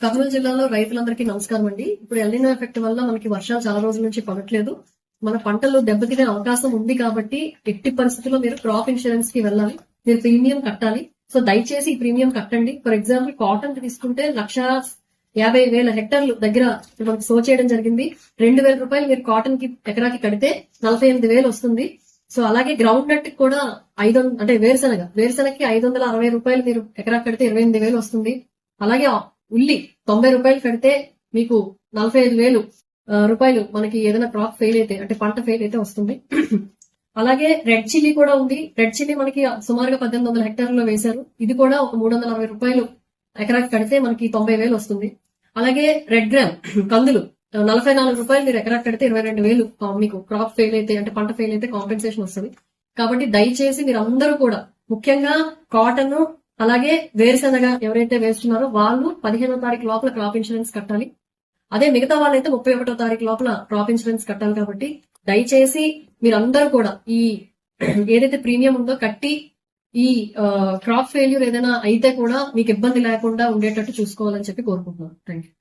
కర్నూలు జిల్లాలో రైతులందరికీ నమస్కారం అండి. ఇప్పుడు ఎల్నినో ఎఫెక్ట్ వల్ల మనకి వర్షాలు చాలా రోజుల నుంచి పడట్లేదు. మన పంటలు దెబ్బతినే అవకాశం ఉంది కాబట్టి ఎట్టి పరిస్థితుల్లో మీరు క్రాప్ ఇన్సూరెన్స్ కి వెళ్ళాలి. మీరు ప్రీమియం కట్టాలి. సో దయచేసి ఈ ప్రీమియం కట్టండి. ఫర్ ఎగ్జాంపుల్ కాటన్ తీసుకుంటే 1,50,000 హెక్టార్లు దగ్గర మనకి సో చేయడం జరిగింది. 2,000 రూపాయలు మీరు కాటన్ కి ఎకరాకి కడితే 48,000 వస్తుంది. సో అలాగే గ్రౌండ్ నట్ కూడా 500 అంటే వేరుశనగకి 560 రూపాయలు మీరు ఎకరా కడితే 28,000 వస్తుంది. అలాగే ఉల్లి 90 రూపాయలు కడితే మీకు 45,000 రూపాయలు మనకి ఏదైనా క్రాప్ ఫెయిల్ అయితే అంటే పంట ఫెయిల్ అయితే వస్తుంది. అలాగే రెడ్ చిల్లీ కూడా ఉంది. రెడ్ చిల్లీ మనకి సుమారుగా 1,800 హెక్టార్లలో వేశారు. ఇది కూడా ఒక 360 రూపాయలు ఎకరాకి కడితే మనకి 90,000 వస్తుంది. అలాగే రెడ్ గ్రామ్ కందులు 44 రూపాయలు మీరు ఎకరాకి కడితే 22,000 మీకు క్రాప్ ఫెయిల్ అయితే అంటే పంట ఫెయిల్ అయితే కాంపెన్సేషన్ వస్తుంది. కాబట్టి దయచేసి మీరు అందరూ కూడా ముఖ్యంగా కాటన్ అలాగే వేరుశనగ ఎవరైతే వేస్తున్నారో వాళ్ళు 15వ తారీఖు లోపల క్రాప్ ఇన్సూరెన్స్ కట్టాలి. అదే మిగతా వాళ్ళైతే 31వ తారీఖు లోపల క్రాప్ ఇన్సూరెన్స్ కట్టాలి. కాబట్టి దయచేసి మీరందరూ కూడా ఈ ఏదైతే ప్రీమియం ఉందో కట్టి ఈ క్రాప్ ఫెయిల్యూర్ ఏదైనా అయితే కూడా మీకు ఇబ్బంది లేకుండా ఉండేటట్టు చూసుకోవాలని చెప్పి కోరుకుంటున్నాను. Thank you.